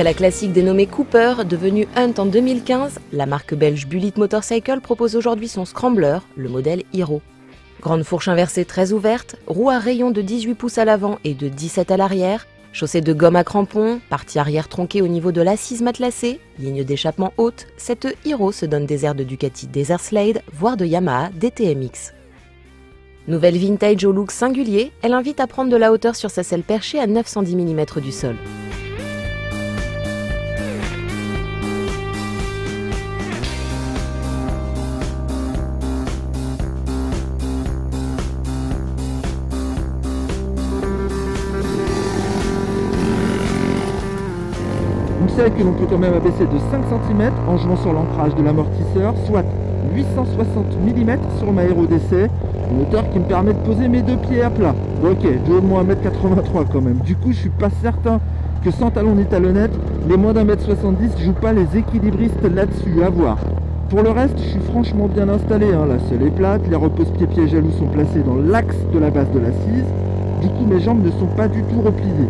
Après la classique dénommée Cooper, devenue Hunt en 2015, la marque belge Bullitt Motorcycle propose aujourd'hui son Scrambler, le modèle Hero. Grande fourche inversée très ouverte, roue à rayon de 18 pouces à l'avant et de 17 à l'arrière, chaussée de gomme à crampons, partie arrière tronquée au niveau de l'assise matelassée, ligne d'échappement haute, cette Hero se donne des airs de Ducati Desert Slade, voire de Yamaha DTMX. Nouvelle vintage au look singulier, elle invite à prendre de la hauteur sur sa selle perchée à 910 mm du sol. Une selle que l'on peut quand même abaisser de 5 cm en jouant sur l'ancrage de l'amortisseur, soit 860 mm sur ma Hero d'essai, une hauteur qui me permet de poser mes deux pieds à plat. Bon, ok, je dois au moins 1m83 quand même, du coup je suis pas certain que sans talons ni talonnettes, les moins d'1m70 jouent pas les équilibristes là-dessus, à voir. Pour le reste, je suis franchement bien installé, hein. La selle est plate, les repose-pieds pièges à loup sont placés dans l'axe de la base de l'assise, du coup mes jambes ne sont pas du tout repliées.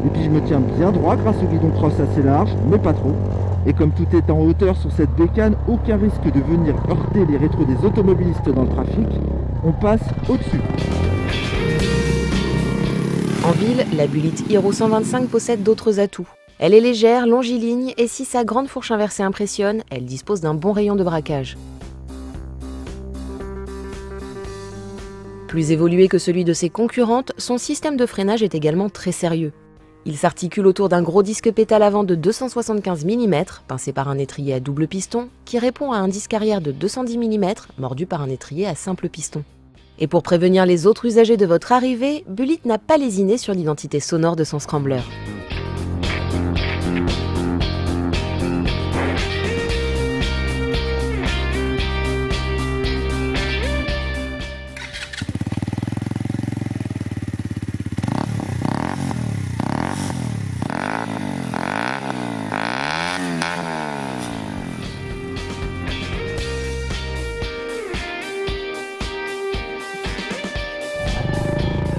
Et puis je me tiens bien droit grâce au guidon cross assez large, mais pas trop. Et comme tout est en hauteur sur cette bécane, aucun risque de venir heurter les rétros des automobilistes dans le trafic. On passe au-dessus. En ville, la Bullitt Hero 125 possède d'autres atouts. Elle est légère, longiligne et si sa grande fourche inversée impressionne, elle dispose d'un bon rayon de braquage. Plus évolué que celui de ses concurrentes, son système de freinage est également très sérieux. Il s'articule autour d'un gros disque pétale avant de 275 mm, pincé par un étrier à double piston, qui répond à un disque arrière de 210 mm, mordu par un étrier à simple piston. Et pour prévenir les autres usagers de votre arrivée, Bullitt n'a pas lésiné sur l'identité sonore de son Scrambler.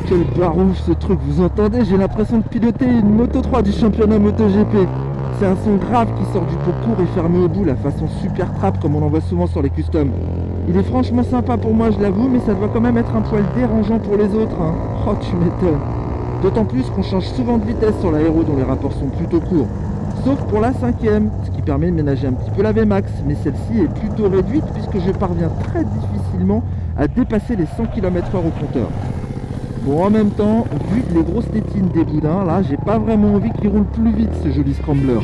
Quel barouche ce truc, vous entendez? J'ai l'impression de piloter une Moto 3 du championnat MotoGP. C'est un son grave qui sort du pot court et fermé au bout, la façon super trap comme on en voit souvent sur les customs. Il est franchement sympa pour moi, je l'avoue, mais ça doit quand même être un poil dérangeant pour les autres, hein. Oh, tu m'étonnes. D'autant plus qu'on change souvent de vitesse sur la Hero dont les rapports sont plutôt courts. Sauf pour la 5e, ce qui permet de ménager un petit peu la VMAX, mais celle-ci est plutôt réduite puisque je parviens très difficilement à dépasser les 100 km/h au compteur. Bon, en même temps, vu les grosses tétines des boudins, là, j'ai pas vraiment envie qu'il roule plus vite ce joli Scrambler.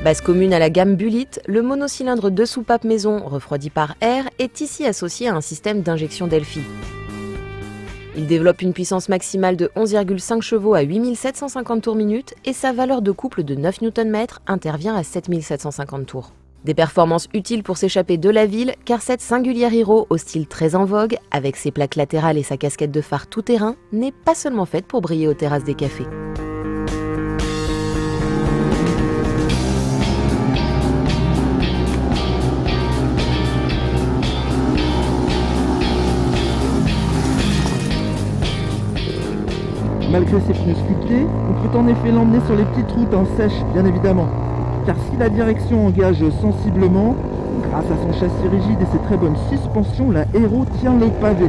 Base commune à la gamme Bullitt, le monocylindre 2 soupapes maison refroidi par air est ici associé à un système d'injection Delphi. Il développe une puissance maximale de 11,5 chevaux à 8750 tours minute et sa valeur de couple de 9 Nm intervient à 7750 tours. Des performances utiles pour s'échapper de la ville, car cette singulière Hero, au style très en vogue, avec ses plaques latérales et sa casquette de phare tout-terrain, n'est pas seulement faite pour briller aux terrasses des cafés. Malgré ses pneus sculptés, on peut en effet l'emmener sur les petites routes en sèche, bien évidemment. Car si la direction engage sensiblement, grâce à son châssis rigide et ses très bonnes suspensions, la Hero tient le pavé.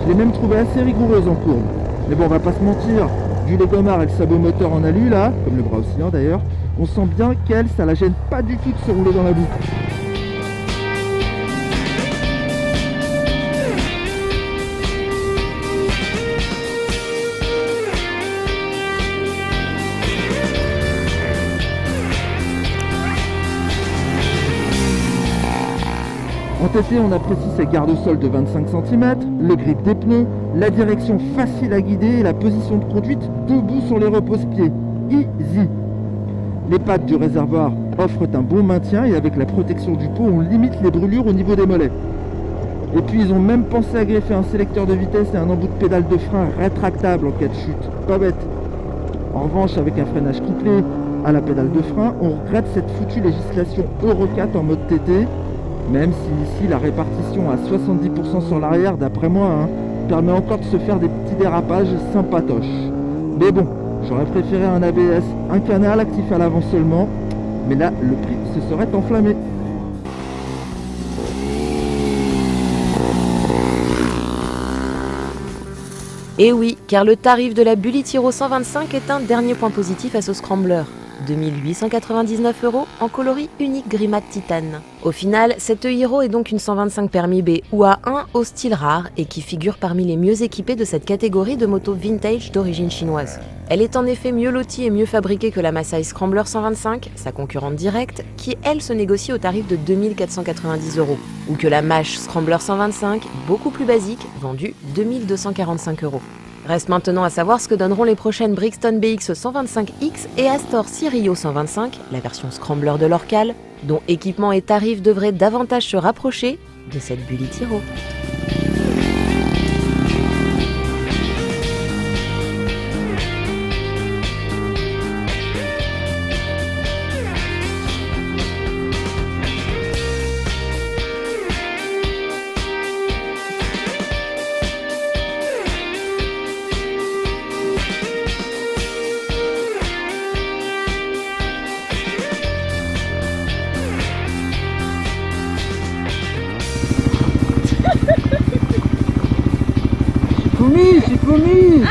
Je l'ai même trouvée assez rigoureuse en courbe. Mais bon, on va pas se mentir, vu les gommards et le sabot moteur en alu là, comme le bras oscillant d'ailleurs, on sent bien qu'elle, ça la gêne pas du tout de se rouler dans la boue. En TT, on apprécie ses garde-sol de 25 cm, le grip des pneus, la direction facile à guider et la position de conduite debout sur les repose-pieds. Easy. Les pattes du réservoir offrent un bon maintien et avec la protection du pot, on limite les brûlures au niveau des mollets. Et puis ils ont même pensé à greffer un sélecteur de vitesse et un embout de pédale de frein rétractable en cas de chute. Pas bête. En revanche, avec un freinage couplé à la pédale de frein, on regrette cette foutue législation Euro 4 en mode TT. Même si ici la répartition à 70% sur l'arrière, d'après moi, hein, permet encore de se faire des petits dérapages sympatoches. Mais bon, j'aurais préféré un ABS, un canal actif à l'avant seulement, mais là, le prix se serait enflammé. Et oui, car le tarif de la Bullitt Hero 125 est un dernier point positif à ce scrambler. 2 899 € en coloris unique gris mat titane. Au final, cette Hero est donc une 125 permis B ou A1 au style rare et qui figure parmi les mieux équipées de cette catégorie de motos vintage d'origine chinoise. Elle est en effet mieux lotie et mieux fabriquée que la Masai Scrambler 125, sa concurrente directe, qui elle se négocie au tarif de 2 490 €, ou que la Mash Scrambler 125, beaucoup plus basique, vendue 2 245 €. Reste maintenant à savoir ce que donneront les prochaines Brixton BX 125X et Astor Cirio 125, la version Scrambler de l'Orcal, dont équipement et tarifs devraient davantage se rapprocher de cette Bullitt Hero. J'ai commis.